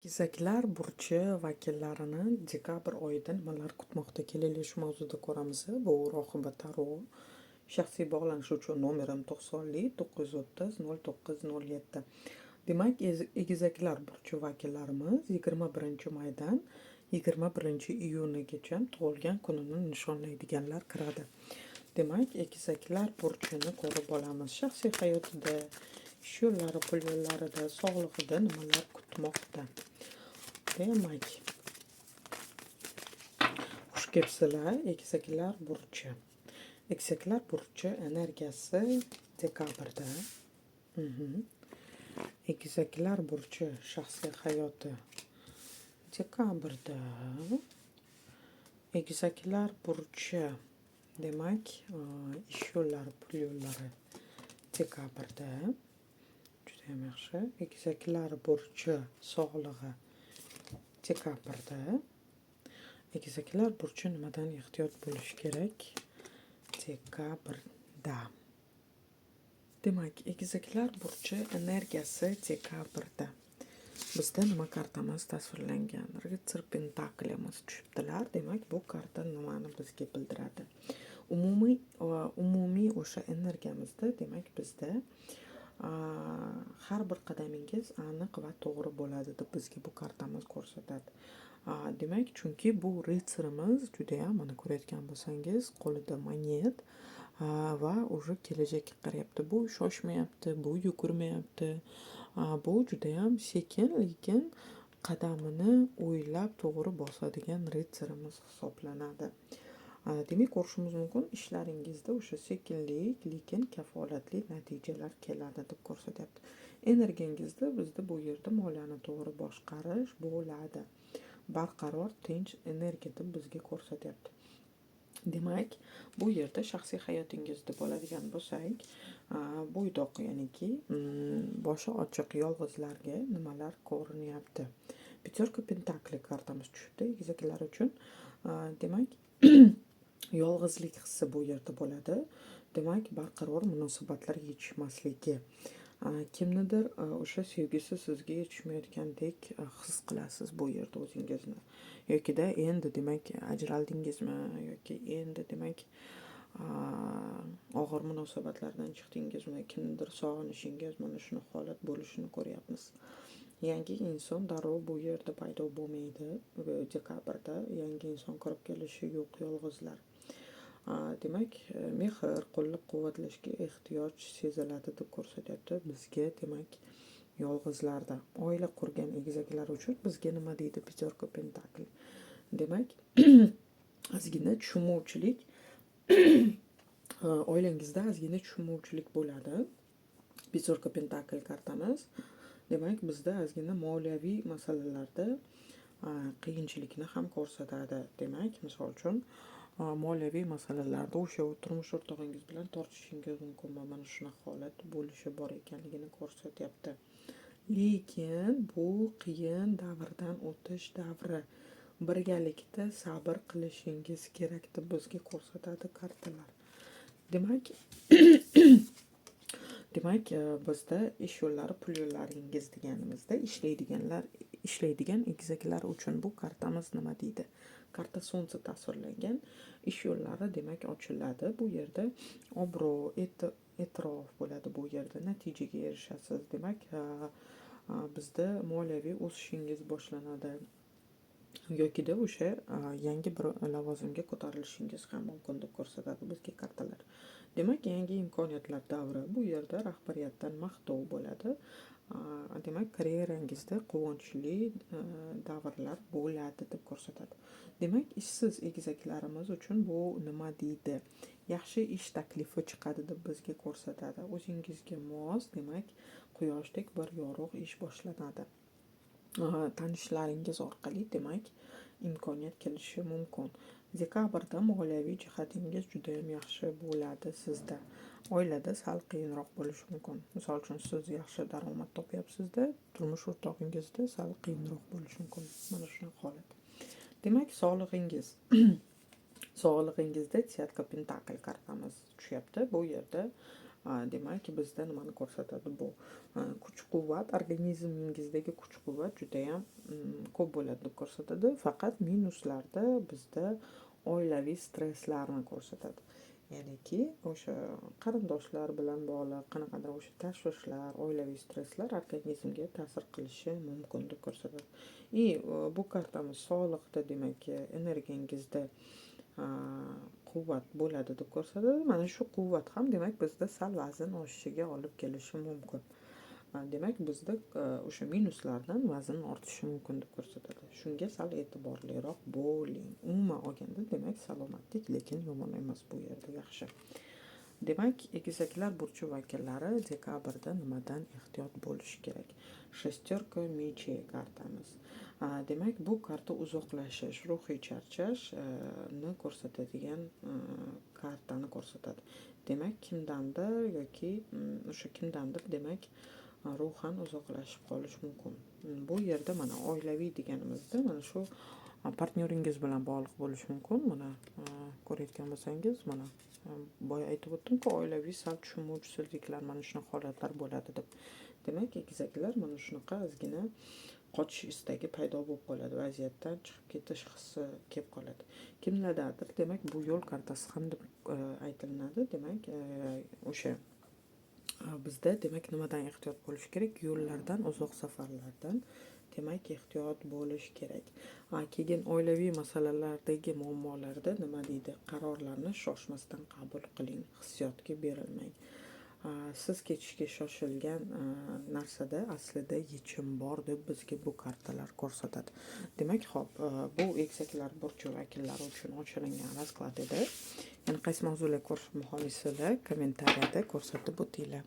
Egizaklar burchi vakillarini dekabr oyida nimalar kutmoqda? Kelinglar shu mavzuda ko'ramiz. Bu Rohiba Taro. Shaxsiy bog'lanish uchun nomerim 90 930 0907. Demak, egizaklar burchi vakillarimiz 21 maydan 21 iyunigacha tug'ilgan kunini nishonlaydiganlar kiradi. Demak, egizaklar burchini ko'rib olamiz. Shaxsiy hayotida, ish yo'llari, pul yo'llarida, sog'lig'ida nimalar kutmoqda? Demak, xush kelibsizlar, egizaklar burchi. Egizaklar burchi energiyasi dekabrda. Egizaklar burchi shaxsiy hayoti dekabrda. Egizaklar burchi demak, ish yo'llari, pul yo'llari dekabrda. Juda ham yaxshi. Egizaklar burchi sog'lig'i dekabrda. Egizaklar burchi nimadan ehtiyot bo'lish kerak? Dekabrda. Demak, egizaklar burchi energiyasi dekabrda. Bizda nima kartamiz tasvirlangan? Ritsar pentaklimiz tushibdilar. Demak, bu karta nimani bizga bildiradi? Umumiy o'sha energiyamizda, demak, bizda har bir qadamingiz aniq va to'g'ri bo'ladi deb bizga bu kartamiz ko'rsatadi. Demak, chunki bu ritsarimiz juda ham, mana ko'rayotgan bo'lsangiz, qo'lida monet va уже kelajakka qarayapti. Bu shoshmayapti, bu yugurmayapti. Bu juda ham sekin, lekin qadamini o'ylab to'g'ri bosadigan ritsarimiz hisoblanadi. Demak, ko'rishimiz mumkin, ishlaringizda o'sha sekinlik, lekin kafolatli natijalar keladi deb ko'rsatyapti. Energiyangizda bizda bu yerda moliyani to'g'ri boshqarish bo'ladi. Barqaror, tinch energiya deb bizga ko'rsatyapti. Demak, bu yerda shaxsiy hayotingizda bo'ladigan bo'lsak, bo'ydoq, ya'niki boshi ochiq yolg'izlarga nimalar ko'rinyapti? Peterka pentakli kartamiz tushibdi egizaklar uchun. Demak, yolg'izlik hissi bu yerda bo'ladi. Demak, barqaror munosabatlar yetishmasligi. Kimnidir o'sha sevgisi sizga yetishmayotgandek his qilasiz bu yerda o'zingizni. Yokida endi demak ajraldingizmi, yoki endi demak og'ir munosabatlardan chiqdingizmi, kimnidir sog'inishingiz, mana shuni holat bo'lishini ko'ryapmiz. Yangi inson darrov bu yerda paydo bo'lmaydi. Dekabrda yangi inson kirib kelishi yo'q, yolg'izlar. Demak, mehr, qo'llab-quvvatlashga ehtiyoj seziladi deb ko'rsatyapti bizga. Demak, yolg'izlarda oila qurgan egizaklar uchun bizga nima deydi Peterka pentakli? Demak, ozgina tushunmovchilik oilangizda ozgina tushunmovchilik bo'ladi. Peterka pentakli kartamiz. Demak, bizda ozgina moliyaviy masalalarda qiyinchilikni ham ko'rsatadi. Demak, misol uchun moliyaviy masalalarda o'sha turmush o'rtog'ingiz bilan tortishishingiz mumkin. Mana shunaqa holat bo'lishi bor ekanligini ko'rsatyapti. Lekin bu qiyin davrdan o'tish davri. Birgalikda sabr qilishingiz kerak deb bizga ko'rsatadi kartalar. Demak, bizda ish yo'llari, pul yo'llaringiz deganimizda ishlaydigan egizaklar uchun bu kartamiz nima deydi? Karta Solnce tasvirlangan. Ish yo'llari demak ochiladi. Bu yerda obro', e'tirof bo'ladi. Bu yerda natijaga erishasiz. Demak, bizda moliyaviy o'sishingiz boshlanadi. Yokida o'sha yangi bir lavozimga ko'tarilishingiz ham mumkin deb ko'rsatadi bizga kartalar. Demak, yangi imkoniyatlar davri. Bu yerda rahbariyatdan maqtov bo'ladi. Demak, karyerangizda quvonchli davrlar bo'ladi deb ko'rsatadi. Demak, ishsiz egizaklarimiz uchun bu nima deydi? Yaxshi ish taklifi chiqadi deb bizga ko'rsatadi. O'zingizga mos, demak, quyoshdek bir yorug' ish boshlanadi. Tanishlaringiz orqali demak imkoniyat kelishi mumkin. Dekabrda moliyaviy jihatingiz juda ham yaxshi bo'ladi sizda. Oilada sal qiyinroq bo'lishi mumkin. Misol uchun, siz yaxshi daromad topyapsizda, turmush o'rtog'ingizda sal qiyinroq bo'lishi mumkin. Mana shunaqa holat. Demak, sog'lig'ingizda desetka pentakli kartamiz tushyapti. Bu yerda Demak, bizda nimani ko'rsatadi bu? Kuch-quvvat, organizmingizdagi kuch-quvvat judayam ko'p bo'ladi deb ko'rsatadi. Faqat minuslarda bizda oilaviy stresslarni ko'rsatadi. Ya'niki, o'sha qarindoshlar bilan bog'liq qanaqadir o'sha tashvishlar, oilaviy stresslar organizmga ta'sir qilishi mumkin deb ko'rsatadi. Bu kartamiz sog'liqda, demak, energiyangizda quvvat bo'ladi deb ko'rsatadi. Mana shu quvvat ham demak bizda sal vazn oshishiga olib kelishi mumkin. Demak, bizda o'sha minuslardan vazn ortishi mumkin deb ko'rsatadi. Shunga sal e'tiborliroq bo'ling. Umuman olganda, demak, salomatlik, lekin yomon emas bu yerda, yaxshi. Demak, egizaklar burchi vakillari dekabrda nimadan ehtiyot bo'lish kerak? Шестерка мечей kartamiz. Demak, bu karta uzoqlashish, ruhiy charchashni ko'rsatadigan kartani ko'rsatadi. Demak, kimdandir yoki o'sha kimdandir, demak, ruhan uzoqlashib qolish mumkin. Bu yerda mana oilaviy deganimizda mana shu partnyoringiz bilan bog'liq bo'lishi mumkin. Mana ko'rayotgan bo'lsangiz, mana boya aytib o'tdim-ku, oilaviy sal tushunmovchisizliklar, mana shunaqa holatlar bo'ladi deb. Demak, egizaklar mana shunaqa ozgina qochish istagi paydo bo'lib qoladi, vaziyatdan chiqib ketish hissi kelib qoladi. Kimlardadir, demak, bu yo'l kartasi ham deb aytilinadi. Demak, o'sha bizda, demak, nimadan ehtiyot bo'lish kerak? Yo'llardan, uzoq safarlardan, demak, ehtiyot bo'lish kerak. Keyin oilaviy masalalardagi muammolarda nima deydi? Qarorlarni shoshmasdan qabul qiling, hissiyotga berilmang. Siz ketishga shoshilgan narsada aslida yechim bor deb bizga bu kartalar ko'rsatadi. Demak, xo'p, bu egizaklar burchi vakillari uchun ochilingan rasklad edi. Yana qaysi mavzular ko'rish muhim kommentariyada ko'rsatib o'tinglar.